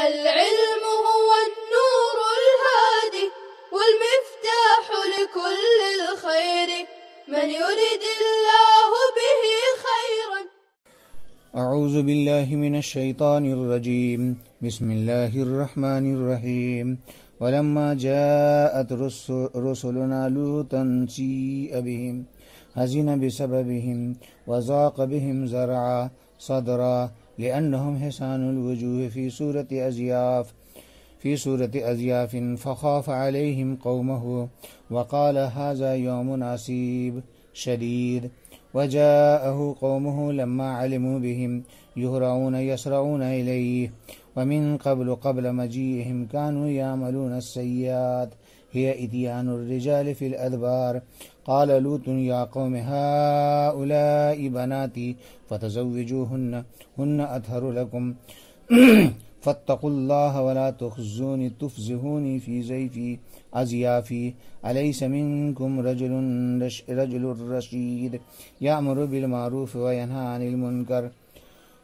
العلم هو النور الهادي والمفتاح لكل الخير من يرد الله به خيرا. اعوذ باللہ من الشیطان الرجیم بسم اللہ الرحمن الرحیم ولما جاءت رسلنا لوطا سیء بهم حزن بسببهم وضاق بهم ذرعا صدرا لأنهم حسان الوجوه في سورة أزياف فخاف عليهم قومه وقال هذا يوم عصيب شديد وجاءه قومه لما علموا بهم يسرعون إليه ومن قبل مجيئهم كانوا يعملون السيئات هي إتيان الرجال في الأدبار قال لوط يا قوم هؤلاء بناتي فتزوجوهن هن أطهر لكم فاتقوا الله ولا تخزوني في ضيفي أزيافي أليس منكم رجل رشيد يأمر بالمعروف وينهى عن المنكر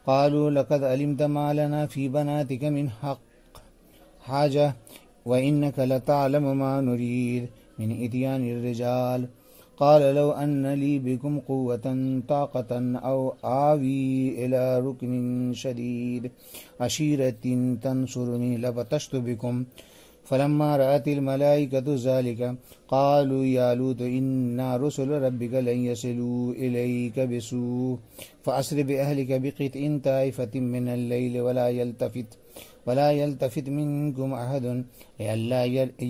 قالوا لقد علمت ما لنا في بناتك من حاجة وإنك لتعلم ما نريد من إتيان الرجال قال لو أن لي بكم قوة طاقة أو آوي إلى ركن شديد عشيرة تنصرني لبطشت بكم فلما رأت الملائكة ذلك قالوا يا لوط إنا رسل ربك لن يصلوا إليك بسوء فأسر بأهلك بقطع طائفة من الليل ولا يلتفت منكم أحد لئلا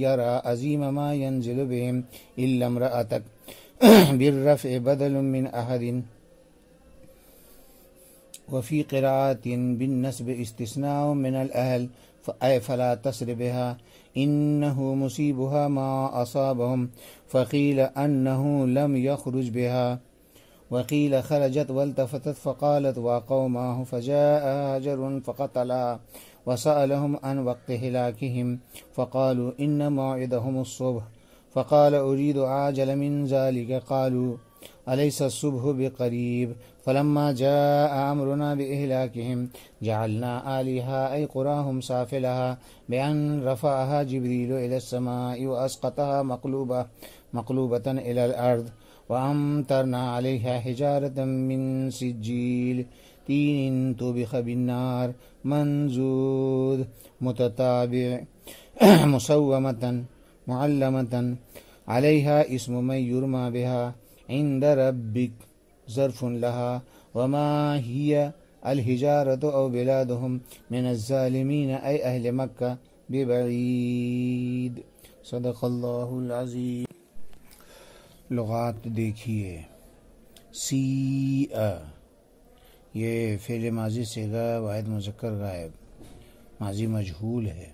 يرى عظيم ما ينزل بهم إلا امرأتك بالرفع بدل من أحد وفي قراءة بالنسب استثناء من الأهل فلا تسر بها إنه مصيبها ما أصابهم فقيل أنه لم يخرج بها وقيل خرجت والتفتت فقالت وقوماه فجاء هاجر فقتلها وسألهم عن وقت هلاكهم فقالوا إن موعدهم الصبح فقال أريد عاجل من ذلك قالوا أليس الصبح بقريب فلما جاء أمرنا بإهلاكهم جعلنا آلهة أي قراهم سافلها بأن رفعها جبريل إلى السماء وأسقطها مقلوبة إلى الأرض وأمطرنا عليها حجارة من سجيل طين طبخ بالنار منزود متتابع مسومة معلمة عليها اسم من يرمى بها عند ربك ظرف لها وما هي الحجارة أو بلادهم من الظالمين أي أهل مكة ببعيد صدق اللہ العظیم. لغات دیکھیے. سیء یہ فعل ماضی صیغہ واحد مذکر غائب ماضی مجہول ہے.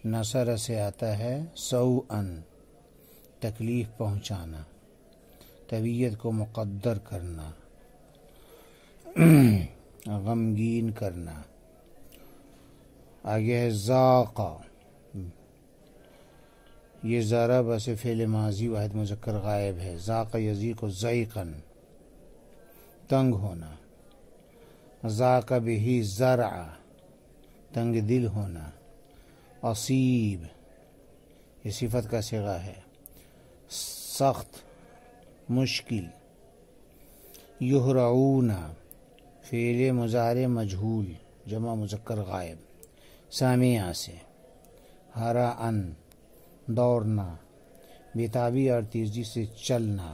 نصر سے آتا ہے سوءً تکلیف پہنچانا طبیعت کو مقدر کرنا غمگین کرنا. آگے ہے ذاقہ یہ ضرب سے فعل ماضی واحد مذکر غائب ہے. ذاق یذیق ذیقاً تنگ ہونا. ذاق بہ زرع تنگ دل ہونا. عصیب یہ صفت کا صیغہ ہے سخت مشکل. یہرعون فعل مضارع مجہول جمع مذکر غائب سامعہ سے. ہراً دوڑنا بتابی اور تیزی سے چلنا.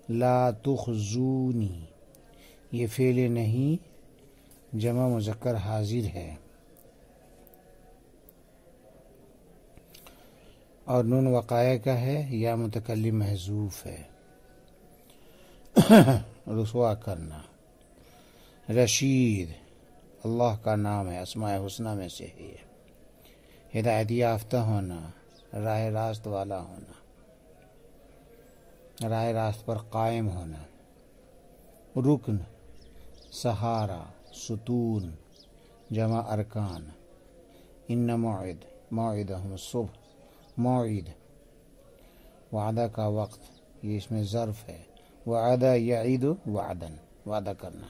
لا تخزونی یہ فعل نہیں جمع مذکر حاضر ہے اور نون وقایہ کا ہے یا متکلم محذوف ہے. رسوا کرنا. رشید اللہ کا نام ہے اسماء حسنہ میں سے ہے. ہدایت یافتہ ہونا راہ راست والا ہونا راہ راست پر قائم ہونا. رکن سہارا ستون جمع ارکان. ان موعدہم الصبح موعد وعدہ کا وقت یہ اس میں ظرف ہے. وعدہ یعید وعدن وعدہ کرنا.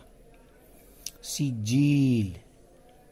سجیل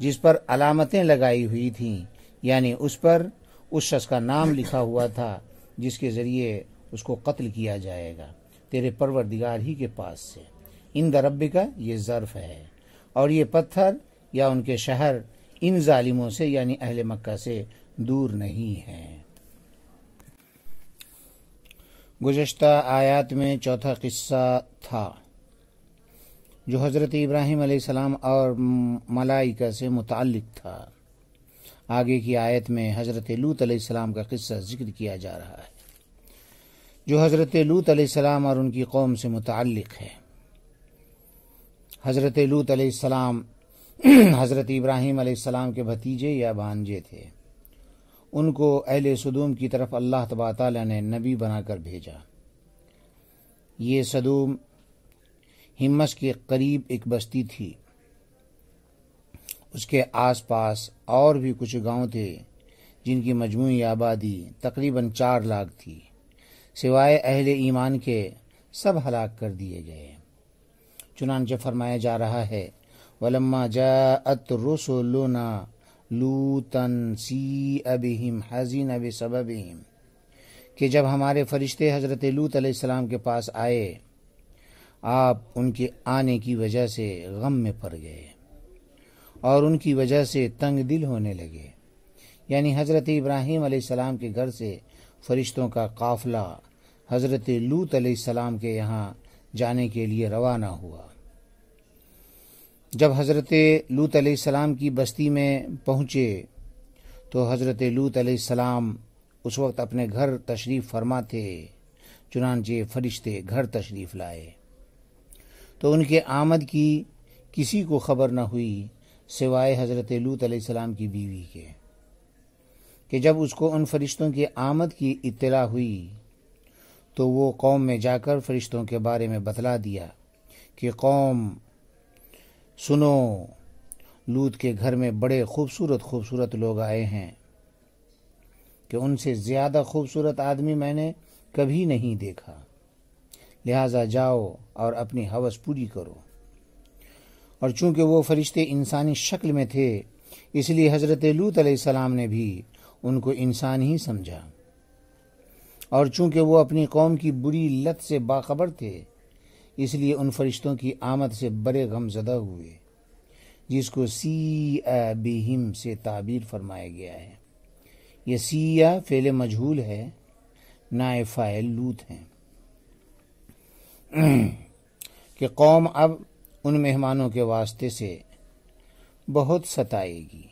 جس پر علامتیں لگائی ہوئی تھیں، یعنی اس پر اس شخص کا نام لکھا ہوا تھا جس کے ذریعے اس کو قتل کیا جائے گا، تیرے پروردگار ہی کے پاس سے۔ عند ربک کا یہ ظرف ہے، اور یہ پتھر یا ان کے شہر ان ظالموں سے یعنی اہل مکہ سے دور نہیں ہیں۔ گزشتہ آیات میں چوتھا قصہ تھا جو حضرت ابراہیم علیہ السلام اور ملائکہ سے متعلق تھا۔ آگے کی آیت میں حضرت لوط علیہ السلام کا قصہ ذکر کیا جا رہا ہے جو حضرت لوط علیہ السلام اور ان کی قوم سے متعلق ہے۔ حضرت لوط علیہ السلام حضرت ابراہیم علیہ السلام کے بھتیجے یا بھانجے تھے۔ ان کو اہل سدوم کی طرف اللہ تبارک تعالیٰ نے نبی بنا کر بھیجا۔ یہ سدوم ہمس کے قریب ایک بستی تھی۔ اس کے آس پاس اور بھی کچھ گاؤں تھے جن کی مجموعی آبادی تقریباً 4 لاکھ تھی، سوائے اہل ایمان کے سب ہلاک کر دیے گئے۔ چنانچہ فرمایا جا رہا ہے وَلَمَّا جَاءَتْ رُسُلُنَا لُوطًا سِیءَ بِهِمْ حَزِنَ بِسَبَبِهِمْ، کہ جب ہمارے فرشتے حضرت لوط علیہ السلام کے پاس آئے، آپ ان کے آنے کی وجہ سے غم میں پڑ گئے اور ان کی وجہ سے تنگ دل ہونے لگے۔ یعنی حضرت ابراہیم علیہ السلام کے گھر سے فرشتوں کا قافلہ حضرت لوط علیہ السلام کے یہاں جانے کے لیے روانہ ہوا۔ جب حضرت لوط علیہ السلام کی بستی میں پہنچے تو حضرت لوط علیہ السلام اس وقت اپنے گھر تشریف فرما تھے، چنانچہ فرشتے گھر تشریف لائے تو ان کے آمد کی کسی کو خبر نہ ہوئی سوائے حضرت لوط علیہ السلام کی بیوی کے، کہ جب اس کو ان فرشتوں کی آمد کی اطلاع ہوئی تو وہ قوم میں جا کر فرشتوں کے بارے میں بتلا دیا کہ قوم سنو، لوط کے گھر میں بڑے خوبصورت لوگ آئے ہیں کہ ان سے زیادہ خوبصورت آدمی میں نے کبھی نہیں دیکھا، لہٰذا جاؤ اور اپنی ہوس پوری کرو۔ اور چونکہ وہ فرشتے انسانی شکل میں تھے اس لیے حضرت لوط علیہ السلام نے بھی ان کو انسان ہی سمجھا، اور چونکہ وہ اپنی قوم کی بری لت سے باخبر تھے اس لیے ان فرشتوں کی آمد سے بڑے غم زدہ ہوئے، جس کو سیء بہم سے تعبیر فرمایا گیا ہے۔ یہ سیء فعل مجہول ہے، نائب فاعل لوط ہیں، کہ قوم اب ان مہمانوں کے واسطے سے بہت ستائے گی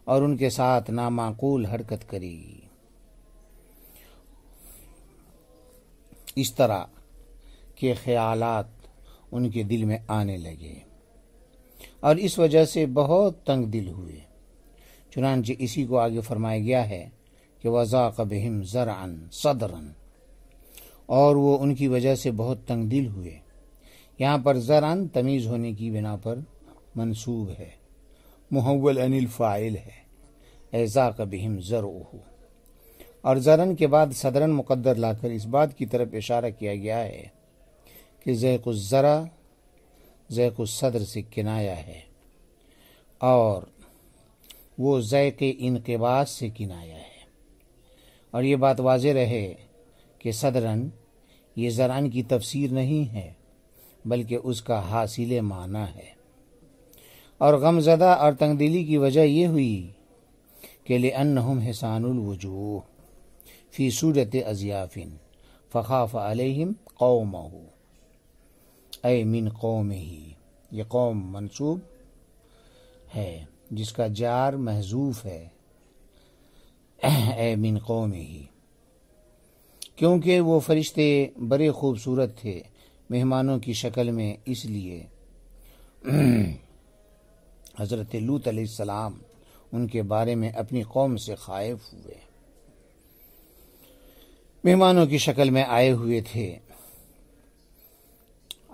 اور ان کے ساتھ نامعقول حرکت کرے گی، اس طرح کے خیالات ان کے دل میں آنے لگے اور اس وجہ سے بہت تنگ دل ہوئے۔ چنانچہ اسی کو آگے فرمایا گیا ہے کہ وَضَاقَ بِهِمْ ذَرْعًا صَدْرًا، اور وہ ان کی وجہ سے بہت تنگ دل ہوئے۔ یہاں پر ذرعن تمیز ہونے کی بنا پر منصوب ہے، محول عن الفاعل ہے، ضاق بہم ذرعہ، اور ذرن کے بعد صدرن مقدر لا کر اس بات کی طرف اشارہ کیا گیا ہے کہ ضیق الذرع ضیق الصدر سے کنایا ہے اور وہ ضیق انقباض سے کنایا ہے، اور یہ بات واضح رہے کہ صدرن یہ ذرعن کی تفسیر نہیں ہے بلکہ اس کا حاصل معنی ہے۔ اور غم زدہ اور تنگ دلی کی وجہ یہ ہوئی کہ لِأَنَّهُمْ حِسَانُ الْوُجُوهِ فی صورت اضیاف فخاف علیہم قومہ، اے من قومہ، یہ قوم منصوب ہے جس کا جار محذوف ہے، اے من قومہ، کیونکہ وہ فرشتے بڑے خوبصورت تھے مہمانوں کی شکل میں، اس لیے حضرت لوط علیہ السلام ان کے بارے میں اپنی قوم سے خائف ہوئے۔ مہمانوں کی شکل میں آئے ہوئے تھے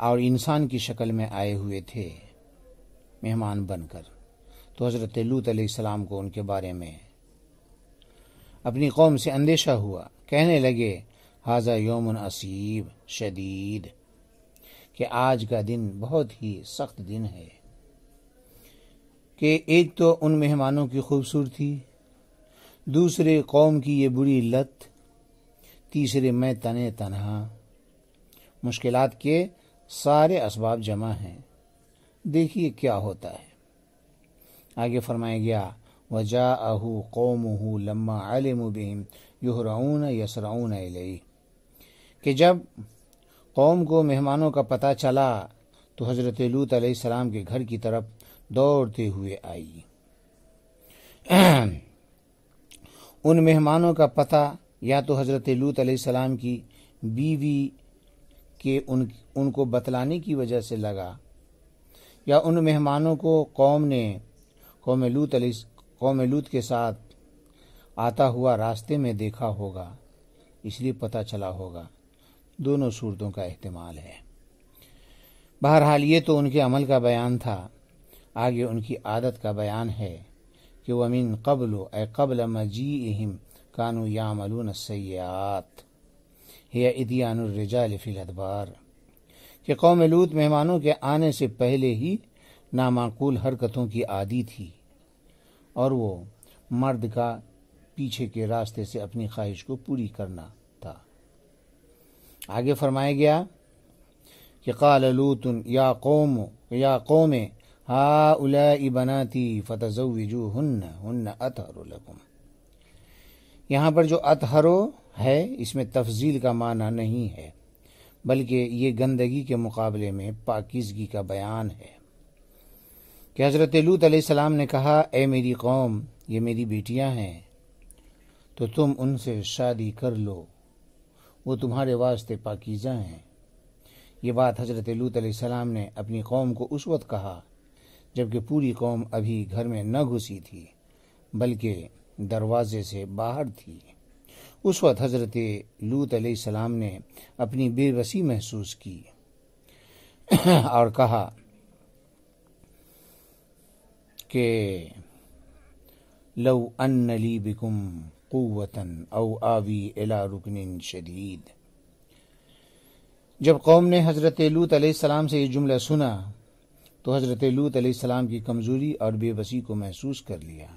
اور انسان کی شکل میں آئے ہوئے تھے مہمان بن کر، تو حضرت لوط علیہ السلام کو ان کے بارے میں اپنی قوم سے اندیشہ ہوا، کہنے لگے ھذا یوم عصیب شدید، کہ آج کا دن بہت ہی سخت دن ہے، کہ ایک تو ان مہمانوں کی خوبصورتی، دوسرے قوم کی یہ بری لت، تیسرے میں تنہا۔ مشکلات کے سارے اسباب جمع ہیں، دیکھیے کیا ہوتا ہے۔ آگے فرمایا گیا وَجَاءَهُ قَوْمُهُ لَمَّا عَلِمُوا بِهِمْ يُهْرَعُونَ يَسْرَعُونَ إِلَيْهِ کہ جب قوم کو مہمانوں کا پتہ چلا تو حضرت لوط علیہ السلام کے گھر کی طرف دوڑتے ہوئے آئی۔ ان مہمانوں کا پتہ یا تو حضرت لوط علیہ السلام کی بیوی کے ان کو بتلانے کی وجہ سے لگا، یا ان مہمانوں کو قوم لوط کے ساتھ آتا ہوا راستے میں دیکھا ہوگا، اس لیے پتہ چلا ہوگا۔ دونوں صورتوں کا احتمال ہے۔ بہرحال یہ تو ان کے عمل کا بیان تھا، آگے ان کی عادت کا بیان ہے کہ وَمِن قَبْلُ اے قبل مجیئہم کانوا یعملون السیئات ہی اتیان الرجال فی الادبار کہ قوم لوط مہمانوں کے آنے سے پہلے ہی نامعقول حرکتوں کی عادی تھی، اور وہ مرد کا پیچھے کے راستے سے اپنی خواہش کو پوری کرنا تھا۔ آگے فرمایا گیا کہ قال لوط یا قوم ہؤلاء بناتی فتزوجوہن ہن اطہر لکم۔ یہاں پر جو اطہرو ہے اس میں تفضیل کا معنی نہیں ہے، بلکہ یہ گندگی کے مقابلے میں پاکیزگی کا بیان ہے کہ حضرت لوط علیہ السلام نے کہا اے میری قوم، یہ میری بیٹیاں ہیں تو تم ان سے شادی کر لو، وہ تمہارے واسطے پاکیزہ ہیں۔ یہ بات حضرت لوط علیہ السلام نے اپنی قوم کو اس وقت کہا جبکہ پوری قوم ابھی گھر میں نہ گھسی تھی بلکہ دروازے سے باہر تھی۔ اس وقت حضرت لوط علیہ السلام نے اپنی بے بسی محسوس کی اور کہا کہ لو ان لی بکم قوۃ او آوی الی رکن شدید۔ جب قوم نے حضرت لوط علیہ السلام سے یہ جملہ سنا تو حضرت لوط علیہ السلام کی کمزوری اور بے بسی کو محسوس کر لیا،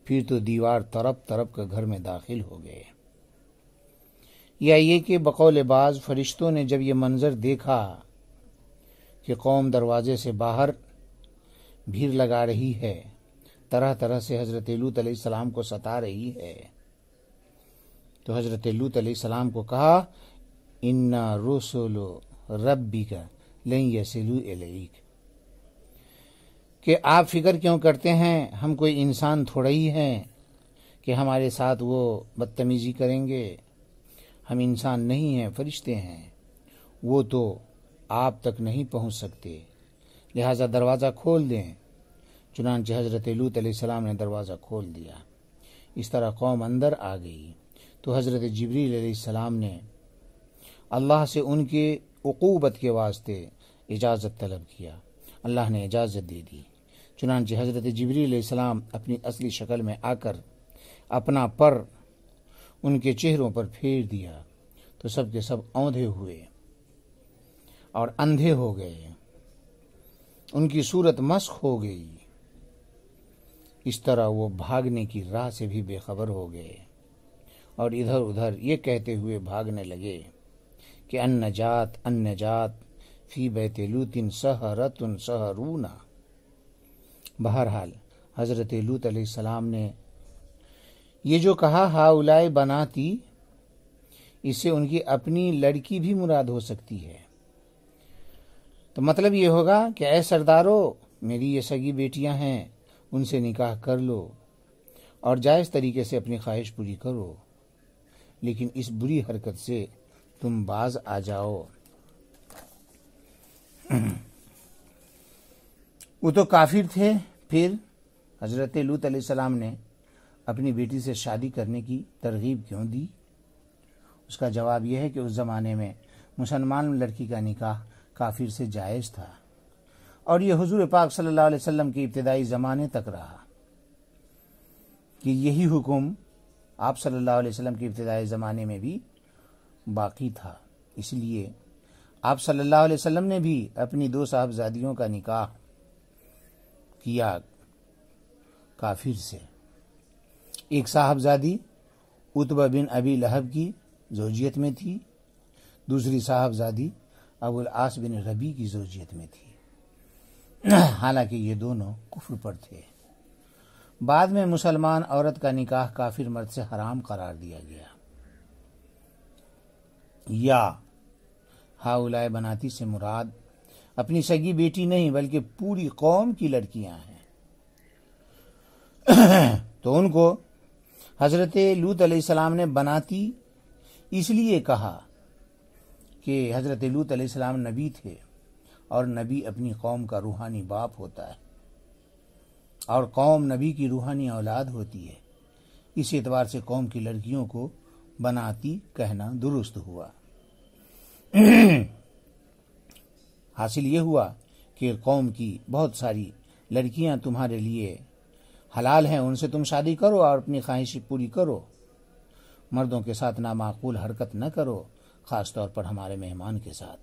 پھر تو دیوار تڑپ تڑپ کر گھر میں داخل ہو گئے۔ یا یہ کہ بقول بعض فرشتوں نے جب یہ منظر دیکھا کہ قوم دروازے سے باہر بھیڑ لگا رہی ہے، طرح طرح سے حضرت لوط علیہ السلام کو ستا رہی ہے، تو حضرت لوط علیہ السلام کو کہا اِنَّا رُسُلُ رَبِّكَ لَن يَصِلُوا إِلَيْكَ کہ آپ فکر کیوں کرتے ہیں، ہم کوئی انسان تھوڑا ہی ہیں کہ ہمارے ساتھ وہ بدتمیزی کریں گے۔ ہم انسان نہیں ہیں، فرشتے ہیں، وہ تو آپ تک نہیں پہنچ سکتے، لہٰذا دروازہ کھول دیں۔ چنانچہ حضرت لوط علیہ السلام نے دروازہ کھول دیا۔ اس طرح قوم اندر آ گئی تو حضرت جبریل علیہ السلام نے اللہ سے ان کے عقوبت کے واسطے اجازت طلب کیا۔ اللہ نے اجازت دے دی۔ چنانچہ حضرت جبریل علیہ السلام اپنی اصلی شکل میں آ کر اپنا پر ان کے چہروں پر پھیر دیا تو سب کے سب اوندھے ہوئے اور اندھے ہو گئے، ان کی صورت مسخ ہو گئی۔ اس طرح وہ بھاگنے کی راہ سے بھی بے خبر ہو گئے اور ادھر ادھر یہ کہتے ہوئے بھاگنے لگے کہ النجات فی بیت لوط سحرۃ سحرون۔ بہرحال حضرت لوط علیہ السلام نے یہ جو کہا ہؤلاء بناتی، اس سے ان کی اپنی لڑکی بھی مراد ہو سکتی ہے، تو مطلب یہ ہوگا کہ اے سردارو، میری یہ سگی بیٹیاں ہیں، ان سے نکاح کر لو اور جائز طریقے سے اپنی خواہش پوری کرو، لیکن اس بری حرکت سے تم باز آ جاؤ۔ وہ تو کافر تھے، پھر حضرت لوط علیہ السلام نے اپنی بیٹی سے شادی کرنے کی ترغیب کیوں دی؟ اس کا جواب یہ ہے کہ اس زمانے میں مسلمان لڑکی کا نکاح کافر سے جائز تھا، اور یہ حضور پاک صلی اللہ علیہ وسلم کے ابتدائی زمانے تک رہا کہ یہی حکم آپ صلی اللہ علیہ وسلم کے ابتدائی زمانے میں بھی باقی تھا۔ اس لیے آپ صلی اللہ علیہ وسلم نے بھی اپنی 2 صاحبزادیوں کا نکاح کیا کافر سے۔ ایک صاحبزادی عتبہ بن ابی لہب کی زوجیت میں تھی، دوسری صاحبزادی ابو العاص بن ربیع کی زوجیت میں تھی، حالانکہ یہ دونوں کفر پر تھے۔ بعد میں مسلمان عورت کا نکاح کافر مرد سے حرام قرار دیا گیا۔ یا ہاؤلائے بناتی سے مراد اپنی سگی بیٹی نہیں بلکہ پوری قوم کی لڑکیاں ہیں۔ تو ان کو حضرت لوط علیہ السلام نے بناتی اس لیے کہا کہ حضرت لوط علیہ السلام نبی تھے، اور نبی اپنی قوم کا روحانی باپ ہوتا ہے، اور قوم نبی کی روحانی اولاد ہوتی ہے۔ اس اعتبار سے قوم کی لڑکیوں کو بناتی کہنا درست ہوا۔ حاصل یہ ہوا کہ قوم کی بہت ساری لڑکیاں تمہارے لیے حلال ہیں، ان سے تم شادی کرو اور اپنی خواہش پوری کرو، مردوں کے ساتھ نامعقول حرکت نہ کرو، خاص طور پر ہمارے مہمان کے ساتھ۔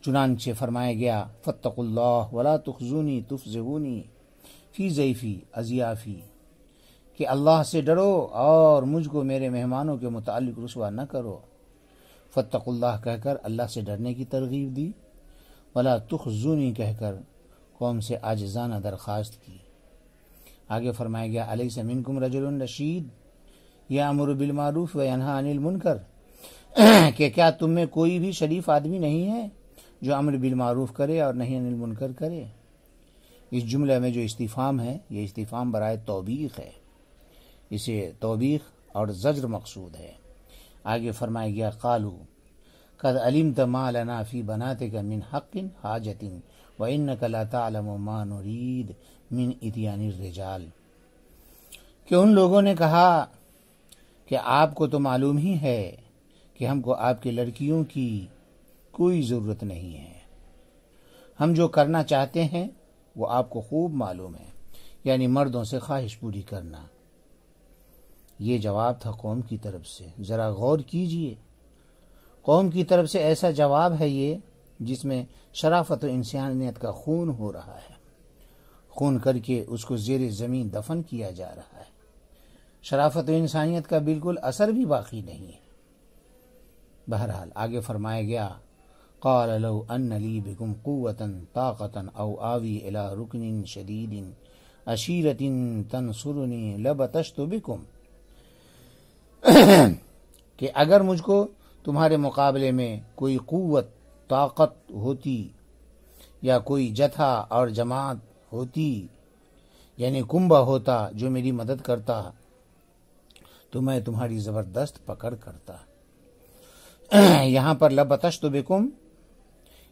چنانچہ فرمایا گیا فاتقوا اللہ ولا تخزونی تفضحونی فی ضیفی اضیافی، کہ اللہ سے ڈرو اور مجھ کو میرے مہمانوں کے متعلق رسوا نہ کرو۔ فاتقوا اللہ کہہ کر اللہ سے ڈرنے کی ترغیب دی، ولا تخزونی کہہ کر قوم سے عاجزانہ درخواست کی۔ آگے فرمایا گیا الیس منکم رجل رشید یامر بالمعروف وینہی عن المنکر، کہ کیا تم میں کوئی بھی شریف آدمی نہیں ہے جو امر بالمعروف کرے اور نہی عن المنکر کرے۔ اس جملے میں جو استفہام ہے یہ استفہام برائے توبیخ ہے، اسے توبیخ اور زجر مقصود ہے۔ آگے فرمایا گیا قالوا قد علمت ما لنا فی بناتک من حق حاجت وانک لا تعلم ما نرید من اتیان الرجال، کہ ان لوگوں نے کہا کہ آپ کو تو معلوم ہی ہے کہ ہم کو آپ کی لڑکیوں کی کوئی ضرورت نہیں ہے، ہم جو کرنا چاہتے ہیں وہ آپ کو خوب معلوم ہے، یعنی مردوں سے خواہش پوری کرنا۔ یہ جواب تھا قوم کی طرف سے۔ ذرا غور کیجئے، قوم کی طرف سے ایسا جواب ہے یہ جس میں شرافت و انسانیت کا خون ہو رہا ہے، خون کر کے اس کو زیر زمین دفن کیا جا رہا ہے، شرافت و انسانیت کا بالکل اثر بھی باقی نہیں ہے۔ بہرحال آگے فرمایا گیا قال لو ان لی بکم قوة طاقة او آوی الى رکن شدید عشیرۃ تنصرنی لبطشت بکم، کہ اگر مجھ کو تمہارے مقابلے میں کوئی قوت طاقت ہوتی یا کوئی جتھا اور جماعت ہوتی، یعنی کنبہ ہوتا جو میری مدد کرتا، تو میں تمہاری زبردست پکڑ کرتا۔ یہاں پر لبطشت بکم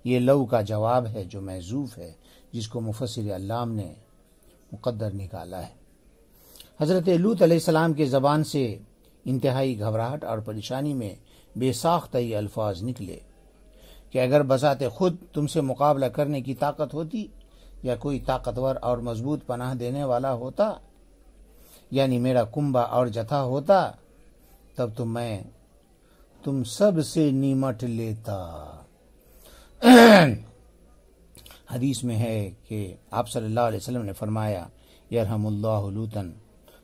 یہ لو کا جواب ہے جو محذوف ہے، جس کو مفسر علام نے مقدر نکالا ہے۔ حضرت لوط علیہ السلام کے زبان سے انتہائی گھبراہٹ اور پریشانی میں بے ساختہ یہ الفاظ نکلے کہ اگر بذات خود تم سے مقابلہ کرنے کی طاقت ہوتی یا کوئی طاقتور اور مضبوط پناہ دینے والا ہوتا، یعنی میرا کنبہ اور جتھا ہوتا، تب تو میں تم سب سے نمٹ لیتا۔ حدیث میں ہے کہ آپ صلی اللہ علیہ وسلم نے فرمایا یرحم اللہ لوطا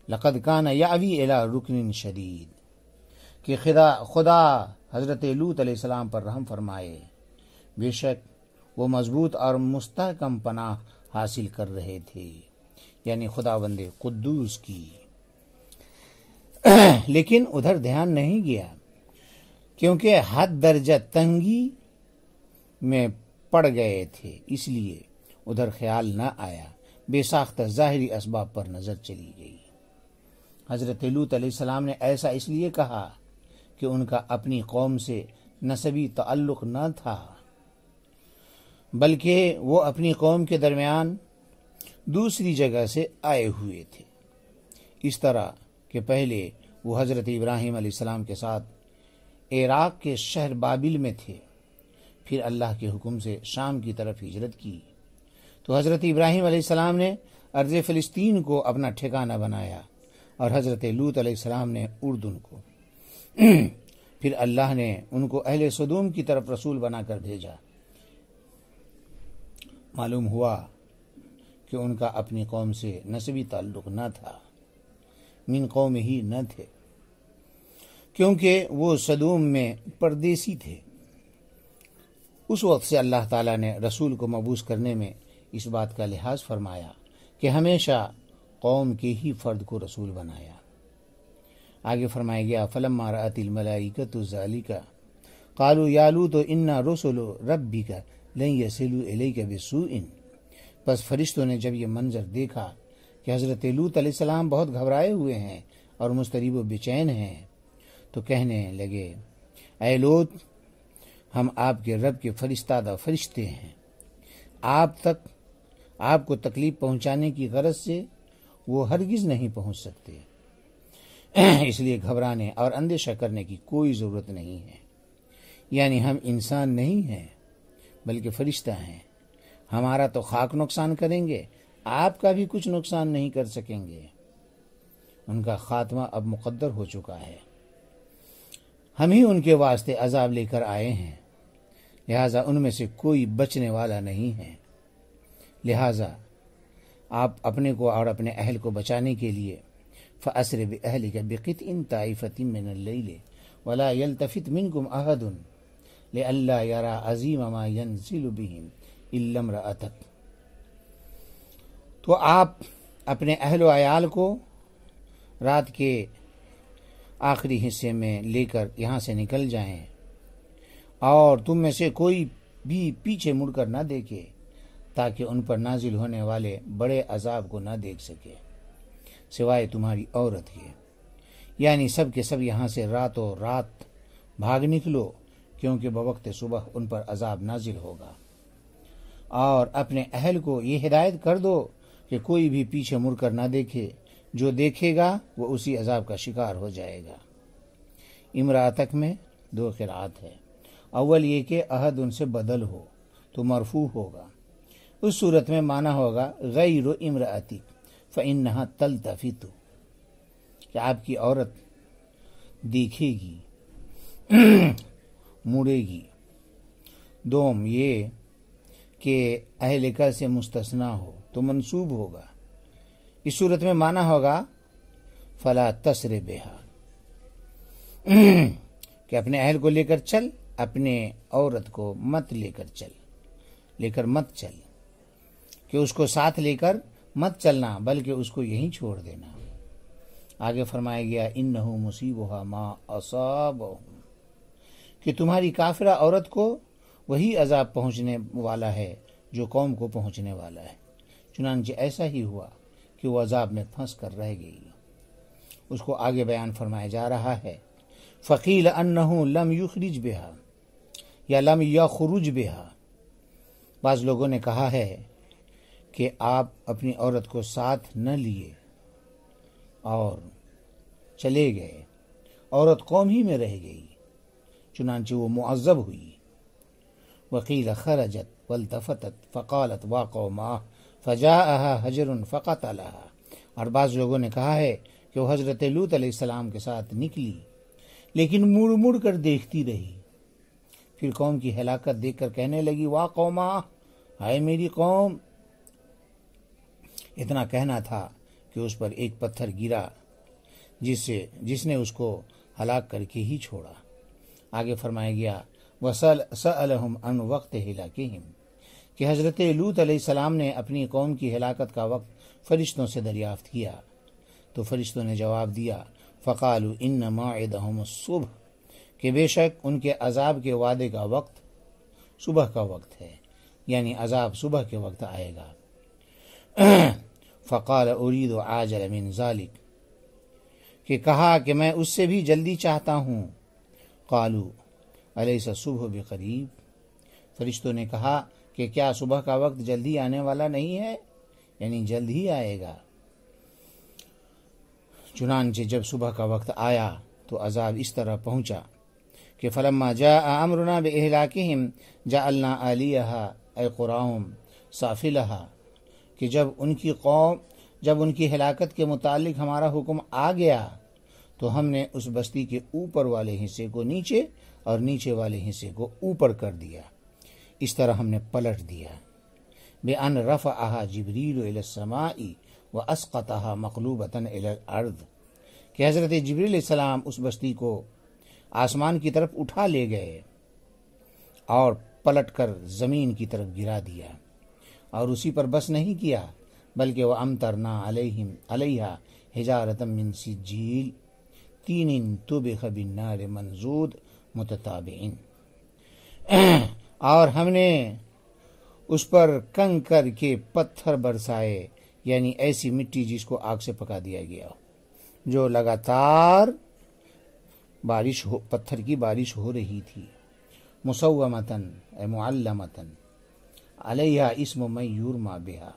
لقد کان یاوی الی رکن شدید، کہ خدا حضرت لوط علیہ السلام پر رحم فرمائے، بے شک وہ مضبوط اور مستحکم پناہ حاصل کر رہے تھے، یعنی خداوند قدوس کی۔ لیکن ادھر دھیان نہیں گیا، کیونکہ حد درجہ تنگی میں پڑ گئے تھے، اس لیے ادھر خیال نہ آیا، بے ساختہ ظاہری اسباب پر نظر چلی گئی۔ حضرت لوط علیہ السلام نے ایسا اس لیے کہا کہ ان کا اپنی قوم سے نسبی تعلق نہ تھا، بلکہ وہ اپنی قوم کے درمیان دوسری جگہ سے آئے ہوئے تھے، اس طرح کہ پہلے وہ حضرت ابراہیم علیہ السلام کے ساتھ عراق کے شہر بابل میں تھے، پھر اللہ کے حکم سے شام کی طرف ہجرت کی، تو حضرت ابراہیم علیہ السلام نے ارض فلسطین کو اپنا ٹھکانہ بنایا اور حضرت لوط علیہ السلام نے اردن کو۔ پھر اللہ نے ان کو اہل سدوم کی طرف رسول بنا کر بھیجا۔ معلوم ہوا کہ ان کا اپنی قوم سے نسبی تعلق نہ تھا، من قوم ہی نہ تھے، کیونکہ وہ صدوم میں پردیسی تھے۔ اس وقت سے اللہ تعالیٰ نے رسول کو مبعوث کرنے میں اس بات کا لحاظ فرمایا کہ ہمیشہ قوم کے ہی فرد کو رسول بنایا۔ آگے فرمایا گیا فلما رأت الملائکۃ ذالک قالوا یا لوط انا رسل ربک لن یصلوا الیک بسوء، بس فرشتوں نے جب یہ منظر دیکھا کہ حضرت لوط علیہ السلام بہت گھبرائے ہوئے ہیں اور مضطرب و بے چین ہیں، تو کہنے لگے اے لوط، ہم آپ کے رب کے فرستادہ فرشتے ہیں، آپ کو تکلیف پہنچانے کی غرض سے وہ ہرگز نہیں پہنچ سکتے، اس لیے گھبرانے اور اندیشہ کرنے کی کوئی ضرورت نہیں ہے۔ یعنی ہم انسان نہیں ہیں بلکہ فرشتہ ہیں، ہمارا تو خاک نقصان کریں گے، آپ کا بھی کچھ نقصان نہیں کر سکیں گے۔ ان کا خاتمہ اب مقدر ہو چکا ہے، ہم ہی ان کے واسطے عذاب لے کر آئے ہیں، لہٰذا ان میں سے کوئی بچنے والا نہیں ہے۔ لہٰذا آپ اپنے کو اور اپنے اہل کو بچانے کے لیے فَأَسْرِ بِأَهْلِكَ بِقِطْعٍ طَائِفَةٍ مِّنَ اللَّيْلِ وَلَا يَلْتَفِتْ مِنكُمْ أَحَدٌ لِئَلَّا يَرَىٰ عَظِيمَ مَا يَنزِلُ بِهِمْ إِلَّا امْرَأَتَكَ، تو آپ اپنے اہل و عیال کو رات کے آخری حصے میں لے کر یہاں سے نکل جائیں، اور تم میں سے کوئی بھی پیچھے مڑ کر نہ دیکھے تاکہ ان پر نازل ہونے والے بڑے عذاب کو نہ دیکھ سکے سوائے تمہاری عورت کے۔ یعنی سب کے سب یہاں سے راتوں رات بھاگ نکلو، کیونکہ بوقت صبح ان پر عذاب نازل ہوگا، اور اپنے اہل کو یہ ہدایت کر دو کہ کوئی بھی پیچھے مڑ کر نہ دیکھے، جو دیکھے گا وہ اسی عذاب کا شکار ہو جائے گا۔ امراتک میں 2 قرات ہے، اول یہ کہ عہد ان سے بدل ہو تو مرفوع ہوگا، اس صورت میں معنی ہوگا غیر امراتک فإنہا تلتفت، کہ آپ کی عورت دیکھے گی، مڑے گی۔ دوم یہ کہ اہلکہ سے مستثنیٰ ہو تو منصوب ہوگا، اس صورت میں معنی ہوگا فلا تسر بہا، کہ اپنے اہل کو لے کر چل، اپنے عورت کو مت لے کر مت چل، کہ اس کو ساتھ لے کر مت چلنا بلکہ اس کو یہیں چھوڑ دینا۔ آگے فرمایا گیا انہو مصیبہا ما اصابہم، کہ تمہاری کافرہ عورت کو وہی عذاب پہنچنے والا ہے جو قوم کو پہنچنے والا ہے، چنانچہ ایسا ہی ہوا کہ وہ عذاب میں پھنس کر رہ گئی۔ اس کو آگے بیان فرمایا جا رہا ہے فقیل انہو لم یخرج بہا یا لم یخرج بہا، بعض لوگوں نے کہا ہے کہ آپ اپنی عورت کو ساتھ نہ لیے اور چلے گئے، عورت قوم ہی میں رہ گئی، چنانچہ وہ معذب ہوئی۔ وقیل خرجت والتفتت فقالت وا قوما فجاءها حجر فقتلها، اور بعض لوگوں نے کہا ہے کہ وہ حضرت لوط علیہ السلام کے ساتھ نکلی لیکن مڑ مڑ کر دیکھتی رہی، پھر قوم کی ہلاکت دیکھ کر کہنے لگی وا قوما، ہائے میری قوم۔ اتنا کہنا تھا کہ اس پر ایک پتھر گرا جس نے اس کو ہلاک کر کے ہی چھوڑا۔ آگے فرمایا گیا وَسَأَلَهُمْ عَنْ وَقْتِ هِلَاكِهِمْ، کہ حضرت لوط علیہ السلام نے اپنی قوم کی ہلاکت کا وقت فرشتوں سے دریافت کیا، تو فرشتوں نے جواب دیا فَقَالُوا إِنَّ مَوْعِدَهُمُ الصُّبْحُ، کہ بے شک ان کے عذاب کے وعدے کا وقت صبح کا وقت ہے، یعنی عذاب صبح کے وقت آئے گا۔ فقال اريد عاجل من ذلك، کہ کہا کہ میں اس سے بھی جلدی چاہتا ہوں۔ قالوا الیس الصبح بقریب، فرشتوں نے کہا کہ کیا صبح کا وقت جلدی آنے والا نہیں ہے، یعنی جلد ہی آئے گا۔ چنانچہ جب صبح کا وقت آیا تو عذاب اس طرح پہنچا کہ فلما جاء امرنا باہلاکہم جعلنا عالیہا ای قراہم سافلہا، کہ جب ان کی ہلاکت کے متعلق ہمارا حکم آ گیا تو ہم نے اس بستی کے اوپر والے حصے کو نیچے اور نیچے والے حصے کو اوپر کر دیا، اس طرح ہم نے پلٹ دیا۔ بأن رفعها جبریل إلى السماء وأسقطها مقلوبة إلى الأرض، کہ حضرت جبریل علیہ السلام اس بستی کو آسمان کی طرف اٹھا لے گئے اور پلٹ کر زمین کی طرف گرا دیا، اور اسی پر بس نہیں کیا بلکہ وَأَمْطَرْنَا عَلَيْهَا حِجَارَةً مِّن سِجِّيلٍ طِينٍ طُبِخَ بِالنَّارِ مَنْضُودٍ متتابعین، اور ہم نے اس پر کنکر کے پتھر برسائے، یعنی ایسی مٹی جس کو آگ سے پکا دیا گیا، جو لگاتار پتھر کی بارش ہو رہی تھی، مسومتن اے معلمتن علیہا اسم من یرما بہا،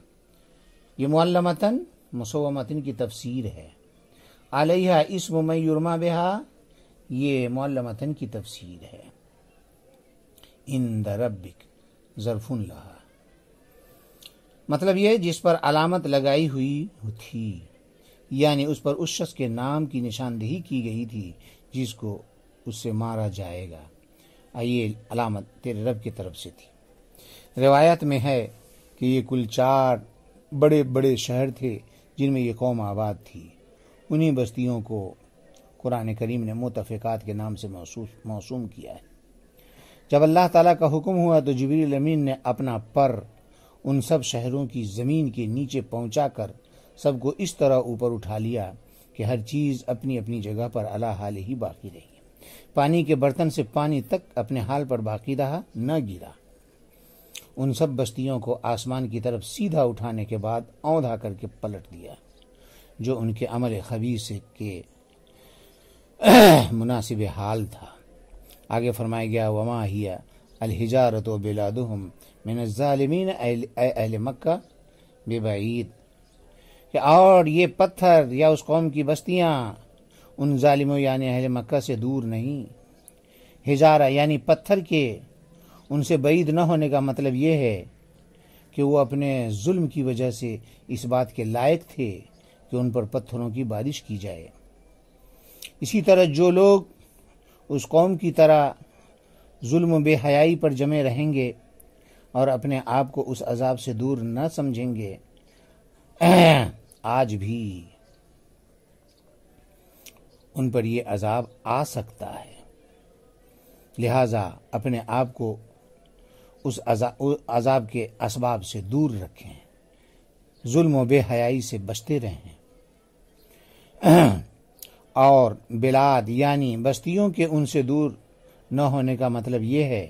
یہ معلمتن مسومتن کی تفسیر ہے، علیہا اسم من یرما بہا یہ معلمتن کی تفسیر ہے، عند ربک ظرف لہا، مطلب یہ جس پر علامت لگائی ہوئی تھی، یعنی اس پر اس شخص کے نام کی نشاندہی کی گئی تھی جس کو اس سے مارا جائے گا، یہ علامت تیرے رب کی طرف سے تھی۔ روایت میں ہے کہ یہ کل 4 بڑے بڑے شہر تھے جن میں یہ قوم آباد تھی، انہی بستیوں کو قرآن کریم نے متفقات کے نام سے موسوم کیا ہے۔ جب اللہ تعالیٰ کا حکم ہوا تو جبریل امین نے اپنا پر ان سب شہروں کی زمین کے نیچے پہنچا کر سب کو اس طرح اوپر اٹھا لیا کہ ہر چیز اپنی اپنی جگہ پر علی حال ہی باقی رہی، پانی کے برتن سے پانی تک اپنے حال پر باقی رہا، نہ گرا۔ ان سب بستیوں کو آسمان کی طرف سیدھا اٹھانے کے بعد اوندھا کر کے پلٹ دیا، جو ان کے عمل خبیث کے مناسب حال تھا۔ آگے فرمایا گیا وما ہی الحجارۃ بلادہم من الظالمین اے اہل مکہ ببعید، کہ اور یہ پتھر یا اس قوم کی بستیاں ان ظالموں یعنی اہل مکہ سے دور نہیں۔ حجارہ یعنی پتھر کے ان سے بعید نہ ہونے کا مطلب یہ ہے کہ وہ اپنے ظلم کی وجہ سے اس بات کے لائق تھے کہ ان پر پتھروں کی بارش کی جائے۔ اسی طرح جو لوگ اس قوم کی طرح ظلم و بے حیائی پر جمے رہیں گے اور اپنے آپ کو اس عذاب سے دور نہ سمجھیں گے، آج بھی ان پر یہ عذاب آ سکتا ہے، لہذا اپنے آپ کو اس عذاب کے اسباب سے دور رکھیں، ظلم و بے حیائی سے بچتے رہیں۔ اور بلاد یعنی بستیوں کے ان سے دور نہ ہونے کا مطلب یہ ہے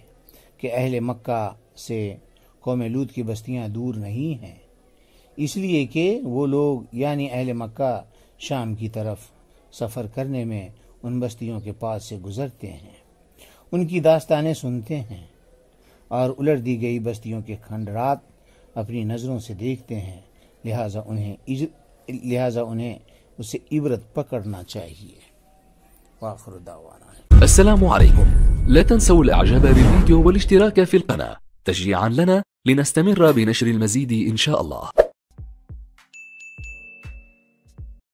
کہ اہل مکہ سے قوم لوط کی بستیاں دور نہیں ہیں، اس لیے کہ وہ لوگ یعنی اہل مکہ شام کی طرف سفر کرنے میں ان بستیوں کے پاس سے گزرتے ہیں، ان کی داستانیں سنتے ہیں اور الٹ دی گئی بستیوں کے کھنڈرات اپنی نظروں سے دیکھتے ہیں، لہٰذا انہیں اس سے عبرت پکڑنا چاہیے۔ وآخر دعوانا السلام عليكم، لا تنسوا الاعجاب بالفيديو والاشتراك في القناة تشجيعا لنا لنستمر بنشر المزيد إن شاء الله.